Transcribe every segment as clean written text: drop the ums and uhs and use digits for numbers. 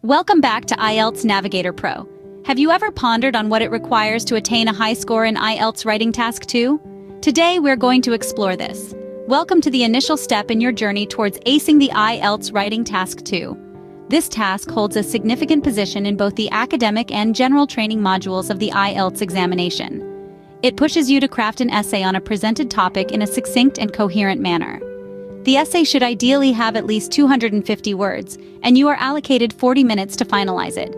Welcome back to IELTS Navigator Pro. Have you ever pondered on what it requires to attain a high score in IELTS Writing Task 2? Today, we're going to explore this. Welcome to the initial step in your journey towards acing the IELTS Writing Task 2. This task holds a significant position in both the academic and general training modules of the IELTS examination. It pushes you to craft an essay on a presented topic in a succinct and coherent manner. The essay should ideally have at least 250 words, and you are allocated 40 minutes to finalize it.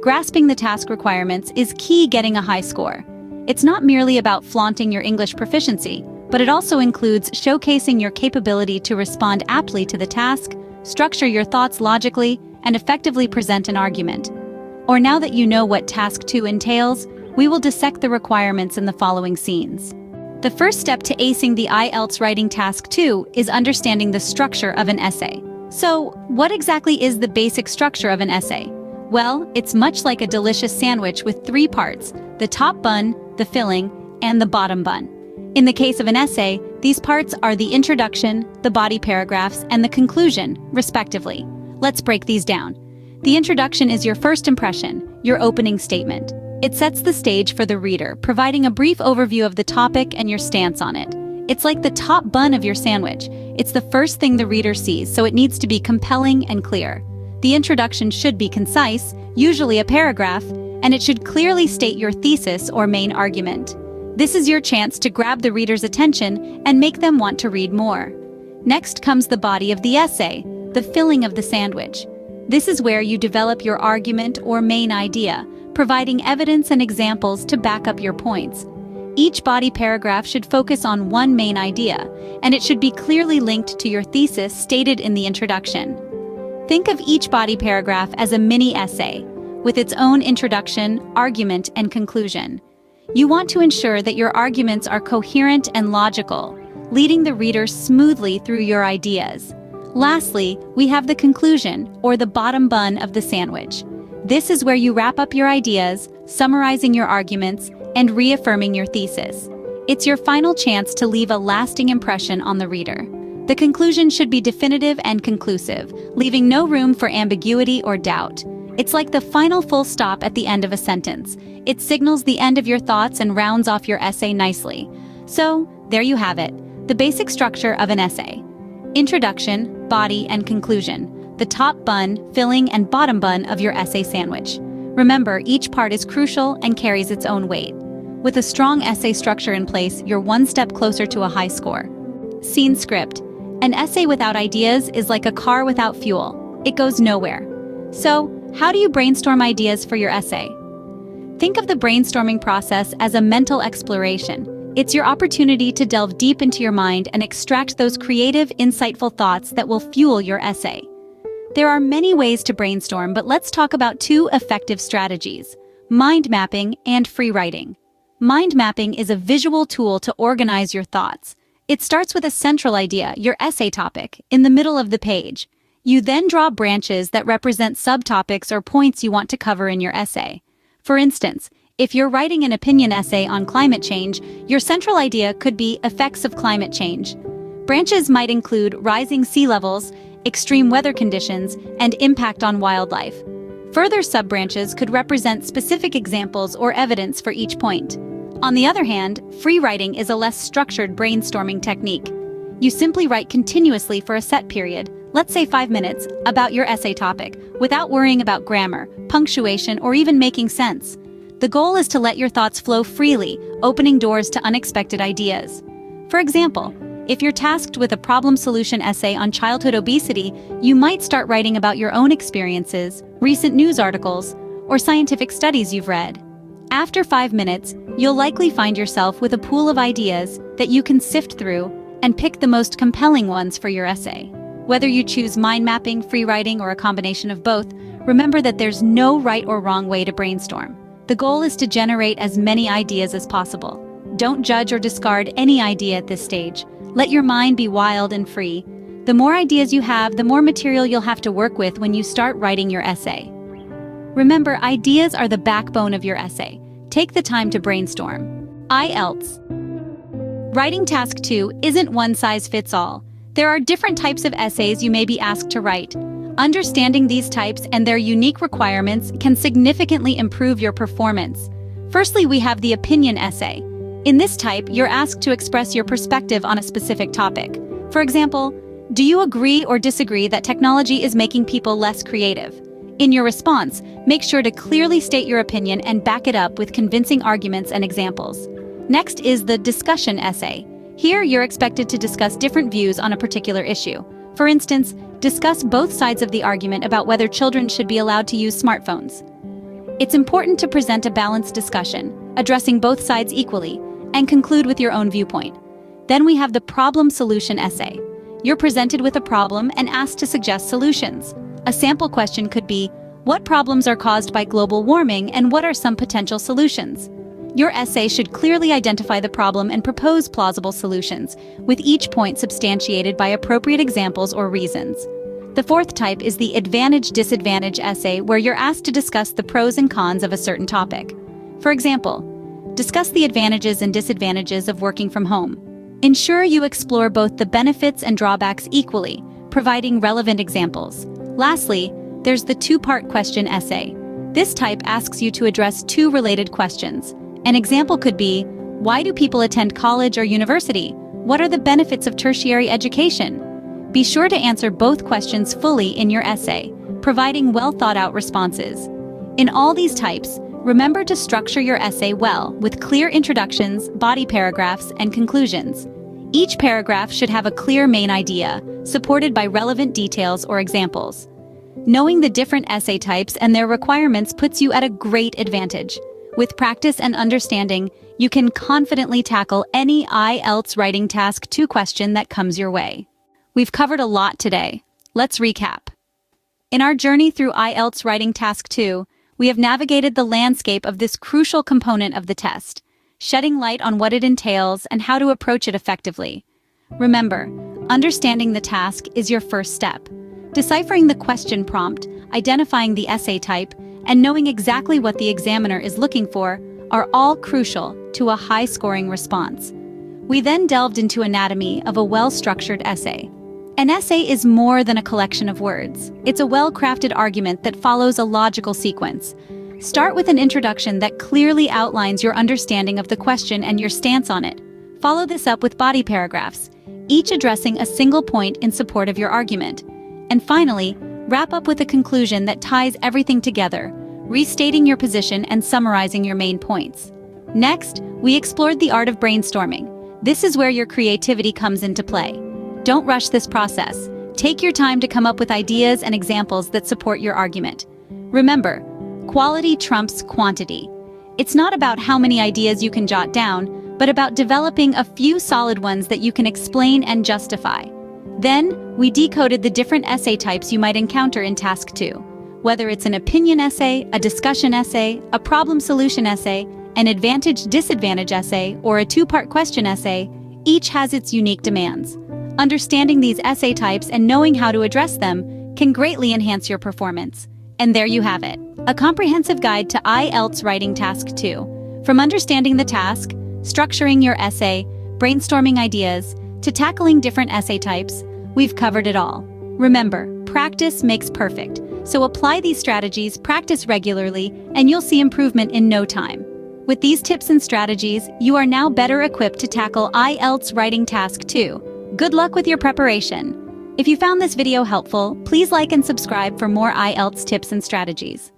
Grasping the task requirements is key getting a high score. It's not merely about flaunting your English proficiency, but it also includes showcasing your capability to respond aptly to the task, structure your thoughts logically, and effectively present an argument. Or now that you know what Task 2 entails, we will dissect the requirements in the following scenes. The first step to acing the IELTS Writing Task 2 is understanding the structure of an essay. So, what exactly is the basic structure of an essay? Well, it's much like a delicious sandwich with three parts: the top bun, the filling, and the bottom bun. In the case of an essay, these parts are the introduction, the body paragraphs, and the conclusion, respectively. Let's break these down. The introduction is your first impression, your opening statement. It sets the stage for the reader, providing a brief overview of the topic and your stance on it. It's like the top bun of your sandwich. It's the first thing the reader sees, so it needs to be compelling and clear. The introduction should be concise, usually a paragraph, and it should clearly state your thesis or main argument. This is your chance to grab the reader's attention and make them want to read more. Next comes the body of the essay, the filling of the sandwich. This is where you develop your argument or main idea, providing evidence and examples to back up your points. Each body paragraph should focus on one main idea, and it should be clearly linked to your thesis stated in the introduction. Think of each body paragraph as a mini essay, with its own introduction, argument, and conclusion. You want to ensure that your arguments are coherent and logical, leading the reader smoothly through your ideas. Lastly, we have the conclusion, or the bottom bun of the sandwich. This is where you wrap up your ideas, summarizing your arguments, and reaffirming your thesis. It's your final chance to leave a lasting impression on the reader. The conclusion should be definitive and conclusive, leaving no room for ambiguity or doubt. It's like the final full stop at the end of a sentence. It signals the end of your thoughts and rounds off your essay nicely. So, there you have it, the basic structure of an essay. Introduction, body, and conclusion. The top bun, filling, and bottom bun of your essay sandwich. Remember, each part is crucial and carries its own weight. With a strong essay structure in place, you're one step closer to a high score. Scene script. An essay without ideas is like a car without fuel. It goes nowhere. So, how do you brainstorm ideas for your essay? Think of the brainstorming process as a mental exploration. It's your opportunity to delve deep into your mind and extract those creative, insightful thoughts that will fuel your essay. There are many ways to brainstorm, but let's talk about two effective strategies: mind mapping and free writing. Mind mapping is a visual tool to organize your thoughts. It starts with a central idea, your essay topic, in the middle of the page. You then draw branches that represent subtopics or points you want to cover in your essay. For instance, if you're writing an opinion essay on climate change, your central idea could be effects of climate change. Branches might include rising sea levels, extreme weather conditions, and impact on wildlife. Further sub-branches could represent specific examples or evidence for each point. On the other hand, free writing is a less structured brainstorming technique. You simply write continuously for a set period, let's say 5 minutes, about your essay topic, without worrying about grammar, punctuation, or even making sense. The goal is to let your thoughts flow freely, opening doors to unexpected ideas. For example, if you're tasked with a problem-solution essay on childhood obesity, you might start writing about your own experiences, recent news articles, or scientific studies you've read. After 5 minutes, you'll likely find yourself with a pool of ideas that you can sift through and pick the most compelling ones for your essay. Whether you choose mind mapping, free writing, or a combination of both, remember that there's no right or wrong way to brainstorm. The goal is to generate as many ideas as possible. Don't judge or discard any idea at this stage. Let your mind be wild and free. The more ideas you have, the more material you'll have to work with when you start writing your essay. Remember, ideas are the backbone of your essay. Take the time to brainstorm. IELTS Writing Task 2 isn't one size fits all. There are different types of essays you may be asked to write. Understanding these types and their unique requirements can significantly improve your performance. Firstly, we have the opinion essay. In this type, you're asked to express your perspective on a specific topic. For example, do you agree or disagree that technology is making people less creative? In your response, make sure to clearly state your opinion and back it up with convincing arguments and examples. Next is the discussion essay. Here, you're expected to discuss different views on a particular issue. For instance, discuss both sides of the argument about whether children should be allowed to use smartphones. It's important to present a balanced discussion, addressing both sides equally, and conclude with your own viewpoint. Then we have the problem-solution essay. You're presented with a problem and asked to suggest solutions. A sample question could be, what problems are caused by global warming and what are some potential solutions? Your essay should clearly identify the problem and propose plausible solutions, with each point substantiated by appropriate examples or reasons. The fourth type is the advantage-disadvantage essay, where you're asked to discuss the pros and cons of a certain topic. For example, discuss the advantages and disadvantages of working from home. Ensure you explore both the benefits and drawbacks equally, providing relevant examples. Lastly, there's the two-part question essay. This type asks you to address two related questions. An example could be, why do people attend college or university? What are the benefits of tertiary education? Be sure to answer both questions fully in your essay, providing well-thought-out responses. In all these types, remember to structure your essay well, with clear introductions, body paragraphs, and conclusions. Each paragraph should have a clear main idea, supported by relevant details or examples. Knowing the different essay types and their requirements puts you at a great advantage. With practice and understanding, you can confidently tackle any IELTS Writing Task 2 question that comes your way. We've covered a lot today. Let's recap. In our journey through IELTS Writing Task 2, we have navigated the landscape of this crucial component of the test, shedding light on what it entails and how to approach it effectively. Remember, understanding the task is your first step. Deciphering the question prompt, identifying the essay type, and knowing exactly what the examiner is looking for are all crucial to a high-scoring response. We then delved into anatomy of a well-structured essay. An essay is more than a collection of words. It's a well-crafted argument that follows a logical sequence. Start with an introduction that clearly outlines your understanding of the question and your stance on it. Follow this up with body paragraphs, each addressing a single point in support of your argument. And finally, wrap up with a conclusion that ties everything together, restating your position and summarizing your main points. Next, we explored the art of brainstorming. This is where your creativity comes into play. Don't rush this process. Take your time to come up with ideas and examples that support your argument. Remember, quality trumps quantity. It's not about how many ideas you can jot down, but about developing a few solid ones that you can explain and justify. Then, we decoded the different essay types you might encounter in Task 2. Whether it's an opinion essay, a discussion essay, a problem-solution essay, an advantage-disadvantage essay, or a two-part question essay, each has its unique demands. Understanding these essay types and knowing how to address them can greatly enhance your performance. And there you have it, a comprehensive guide to IELTS Writing Task 2. From understanding the task, structuring your essay, brainstorming ideas, to tackling different essay types, we've covered it all. Remember, practice makes perfect, so apply these strategies, practice regularly, and you'll see improvement in no time. With these tips and strategies, you are now better equipped to tackle IELTS Writing Task 2. Good luck with your preparation. If you found this video helpful, please like and subscribe for more IELTS tips and strategies.